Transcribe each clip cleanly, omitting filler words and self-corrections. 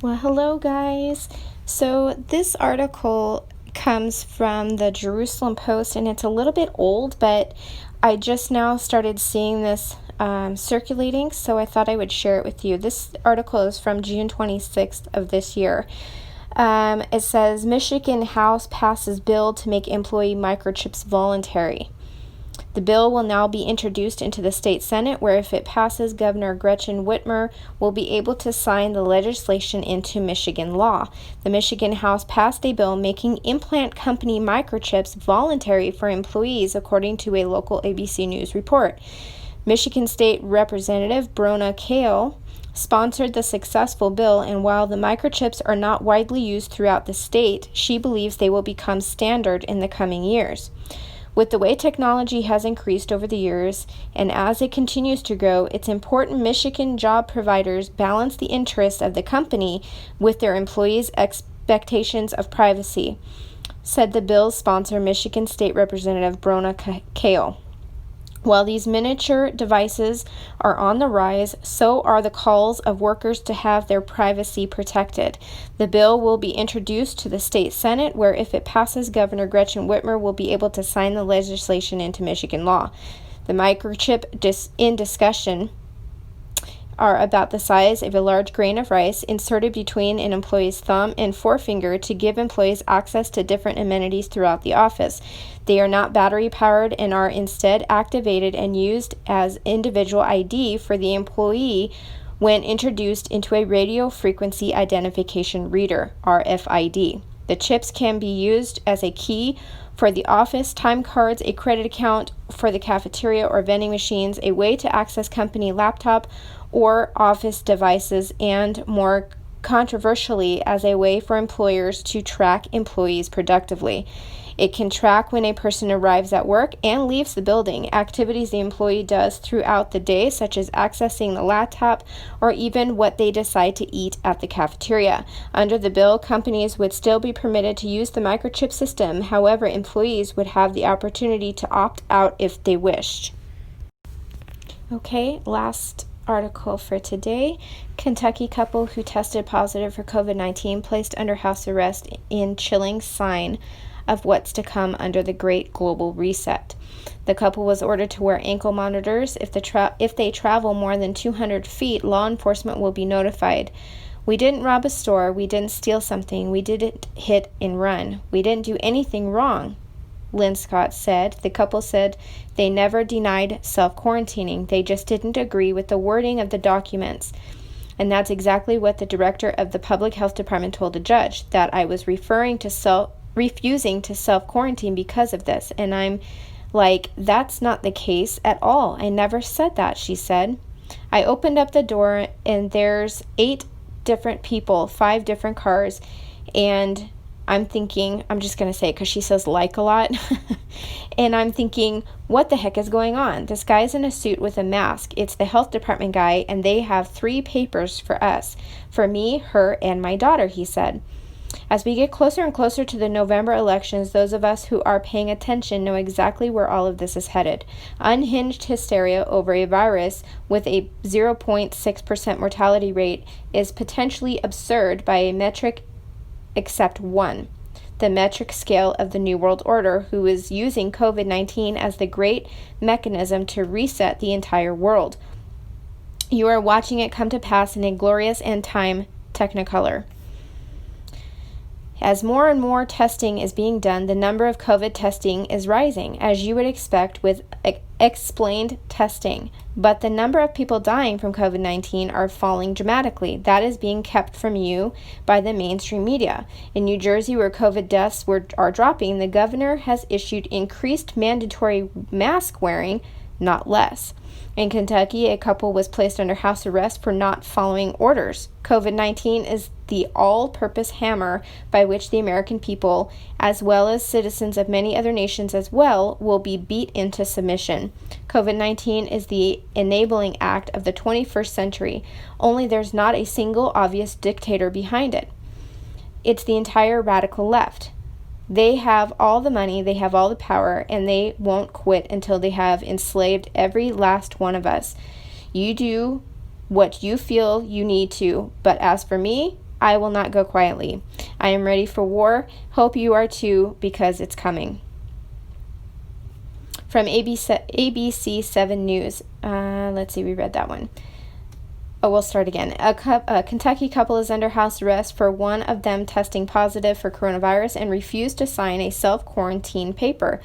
Well, hello, guys. So, this article comes from the Jerusalem Post, and it's a little bit old, but I just now started seeing this circulating, so I thought I would share it with you. This article is from June 26th of this year. It says Michigan House passes bill to make employee microchips voluntary. The bill will now be introduced into the state Senate, where if it passes, Governor Gretchen Whitmer will be able to sign the legislation into Michigan law. The Michigan House passed a bill making implant company microchips voluntary for employees, according to a local ABC News report. Michigan State Representative Brona Kale sponsored the successful bill, and while the microchips are not widely used throughout the state, she believes they will become standard in the coming years. With the way technology has increased over the years, and as it continues to grow, it's important Michigan job providers balance the interests of the company with their employees' expectations of privacy, said the bill's sponsor, Michigan State Representative Brona Kale. While these miniature devices are on the rise, so are the calls of workers to have their privacy protected. The bill will be introduced to the state Senate, where if it passes, Governor Gretchen Whitmer will be able to sign the legislation into Michigan law. The microchip in discussion are about the size of a large grain of rice inserted between an employee's thumb and forefinger to give employees access to different amenities throughout the office. They are not battery powered and are instead activated and used as individual ID for the employee when introduced into a radio frequency identification reader, RFID. The chips can be used as a key for the office, time cards, a credit account for the cafeteria or vending machines, a way to access company laptop or office devices, and more controversially, as a way for employers to track employees productively. It can track when a person arrives at work and leaves the building, activities the employee does throughout the day, such as accessing the laptop, or even what they decide to eat at the cafeteria. Under the bill, companies would still be permitted to use the microchip system. However, employees would have the opportunity to opt out if they wished. Okay, last article for today. Kentucky couple who tested positive for COVID-19 placed under house arrest in chilling sign of what's to come under the Great Global Reset. The couple was ordered to wear ankle monitors. If they travel more than 200 feet, law enforcement will be notified. We didn't rob a store. We didn't steal something. We didn't hit and run. We didn't do anything wrong, Lynn Scott said. The couple said they never denied self-quarantining. They just didn't agree with the wording of the documents. And that's exactly what the director of the public health department told the judge, that I was refusing to self-quarantine because of this. And I'm like, that's not the case at all. I never said that, she said. I opened up the door and there's 8 different people, 5 different cars, and I'm thinking, I'm just going to say it because she says like a lot, and I'm thinking, what the heck is going on? This guy's in a suit with a mask. It's the health department guy, and they have 3 papers for us, for me, her, and my daughter, he said. As we get closer and closer to the November elections, those of us who are paying attention know exactly where all of this is headed. Unhinged hysteria over a virus with a 0.6% mortality rate is potentially absurd by a metric except one, the metric scale of the New World Order, who is using COVID-19 as the great mechanism to reset the entire world. You are watching it come to pass in a glorious end time technicolor. As more and more testing is being done, the number of COVID testing is rising, as you would expect with explained testing. But the number of people dying from COVID-19 are falling dramatically. That is being kept from you by the mainstream media. In New Jersey, where COVID deaths are dropping, the governor has issued increased mandatory mask wearing, not less. In Kentucky, a couple was placed under house arrest for not following orders. COVID-19 is the all-purpose hammer by which the American people, as well as citizens of many other nations as well, will be beat into submission. COVID-19 is the enabling act of the 21st century, only there's not a single obvious dictator behind it. It's the entire radical left. They have all the money, they have all the power, and they won't quit until they have enslaved every last one of us. You do what you feel you need to, but as for me, I will not go quietly. I am ready for war. Hope you are too, because it's coming. From ABC 7 News. Let's see, we read that one. Oh, we'll start again. A Kentucky couple is under house arrest for one of them testing positive for coronavirus and refused to sign a self-quarantine paper.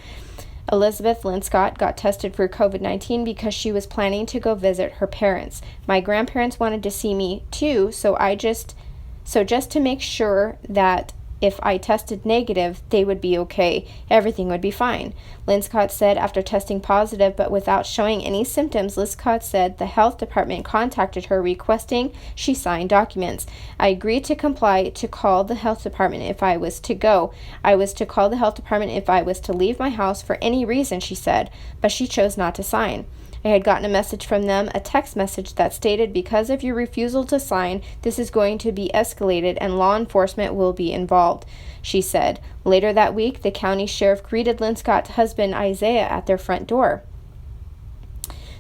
Elizabeth Linscott got tested for COVID-19 because she was planning to go visit her parents. My grandparents wanted to see me too, so just to make sure that if I tested negative, they would be okay. Everything would be fine. Linscott said after testing positive but without showing any symptoms, Linscott said the health department contacted her requesting she sign documents. I agreed to comply to call the health department if I was to go. I was to call the health department if I was to leave my house for any reason, she said, but she chose not to sign. I had gotten a message from them, a text message that stated, because of your refusal to sign, this is going to be escalated and law enforcement will be involved, she said. Later that week, the county sheriff greeted Linscott's husband, Isaiah, at their front door.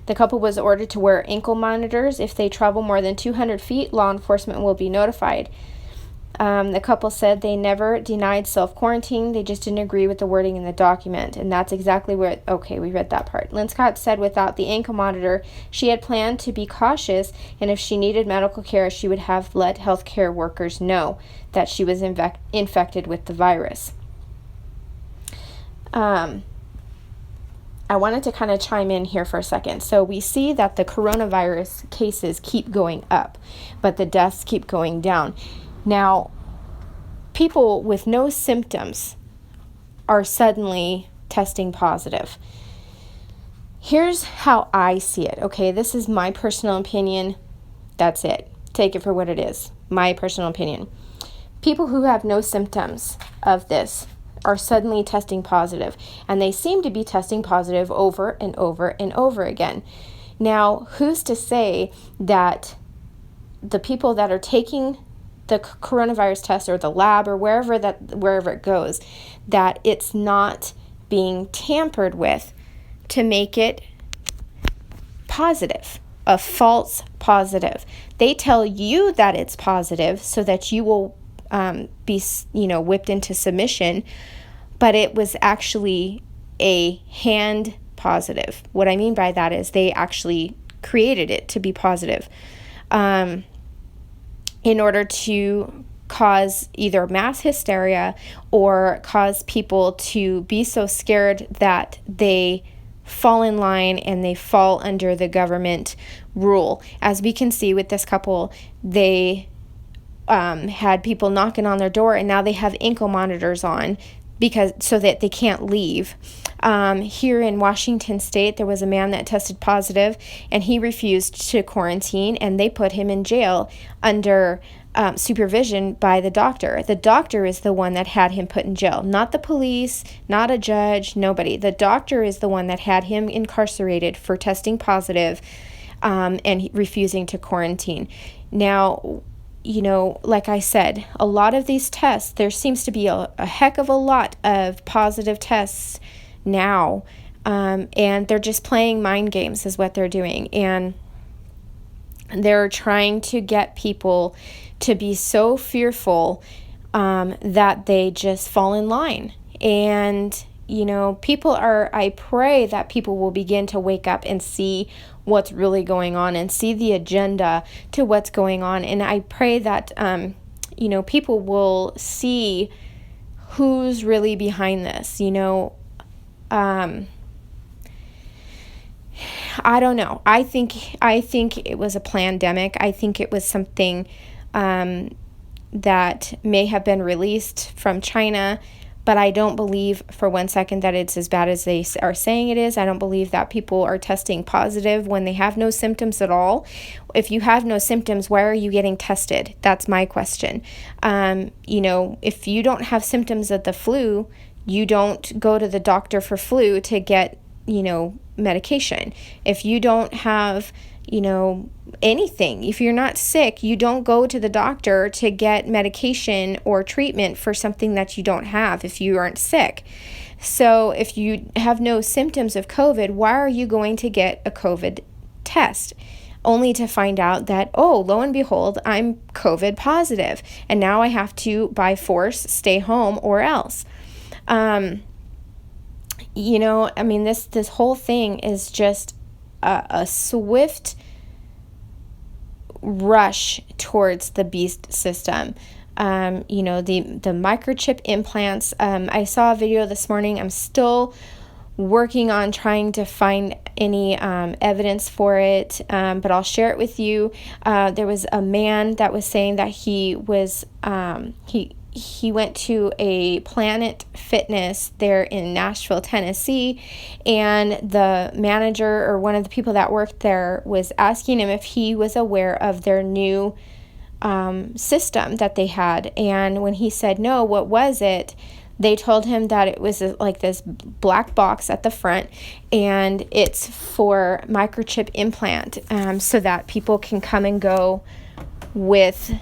The couple was ordered to wear ankle monitors. If they travel more than 200 feet, law enforcement will be notified. The couple said they never denied self-quarantine. They just didn't agree with the wording in the document. And that's exactly where, okay, we read that part. Linscott said without the ankle monitor, she had planned to be cautious, and if she needed medical care, she would have let healthcare workers know that she was infected with the virus. I wanted to kind of chime in here for a second. So we see that the coronavirus cases keep going up, but the deaths keep going down. Now, people with no symptoms are suddenly testing positive. Here's how I see it, okay? This is my personal opinion. That's it. Take it for what it is. My personal opinion. People who have no symptoms of this are suddenly testing positive, and they seem to be testing positive over and over and over again. Now, who's to say that the people that are taking the coronavirus test or the lab or wherever it goes, that it's not being tampered with to make it positive, a false positive. They tell you that it's positive so that you will be, whipped into submission, but it was actually a hand positive. What I mean by that is they actually created it to be positive. In order to cause either mass hysteria or cause people to be so scared that they fall in line and they fall under the government rule. As we can see with this couple, they had people knocking on their door, and now they have ankle monitors on so that they can't leave. Here in Washington State, there was a man that tested positive, and he refused to quarantine, and they put him in jail under supervision by the doctor. The doctor is the one that had him put in jail, not the police, not a judge, nobody. The doctor is the one that had him incarcerated for testing positive and refusing to quarantine. Now, like I said, a lot of these tests, there seems to be a heck of a lot of positive tests now, and they're just playing mind games is what they're doing, and they're trying to get people to be so fearful that they just fall in line. And I pray that people will begin to wake up and see what's really going on and see the agenda to what's going on. And I pray that, people will see who's really behind this, I don't know. I think it was a pandemic. I think it was something that may have been released from China, but I don't believe for one second that it's as bad as they are saying it is. I don't believe that people are testing positive when they have no symptoms at all. If you have no symptoms, why are you getting tested? That's my question. If you don't have symptoms of the flu, you don't go to the doctor for flu to get, medication. If you don't have, anything, if you're not sick, you don't go to the doctor to get medication or treatment for something that you don't have if you aren't sick. So if you have no symptoms of COVID, why are you going to get a COVID test? only to find out that, oh, lo and behold, I'm COVID positive, and now I have to, by force, stay home or else. This whole thing is just a swift rush towards the beast system. The microchip implants. I saw a video this morning. I'm still working on trying to find any evidence for it, but I'll share it with you. There was a man that was saying that he went to a Planet Fitness there in Nashville, Tennessee, and the manager or one of the people that worked there was asking him if he was aware of their new system that they had. And when he said no, what was it? They told him that it was like this black box at the front, and it's for microchip implant, so that people can come and go with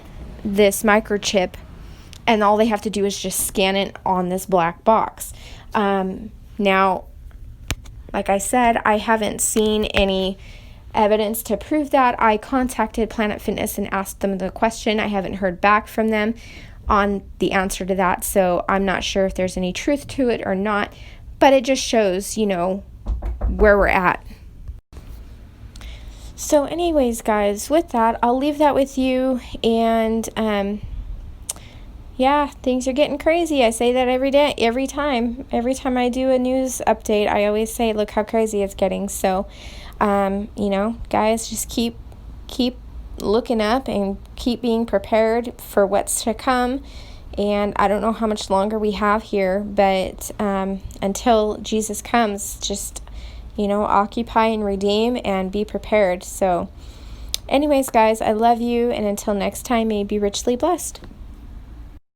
this microchip, and all they have to do is just scan it on this black box. Now, like I said, I haven't seen any evidence to prove that. I contacted Planet Fitness and asked them the question. I haven't heard back from them on the answer to that, so I'm not sure if there's any truth to it or not, but it just shows, where we're at. So anyways, guys, with that, I'll leave that with you, and things are getting crazy. I say that every time I do a news update, I always say, look how crazy it's getting. So guys, just keep looking up and keep being prepared for what's to come. And I don't know how much longer we have here, but until Jesus comes, just occupy and redeem and be prepared. So anyways, guys, I love you, and until next time, may you be richly blessed.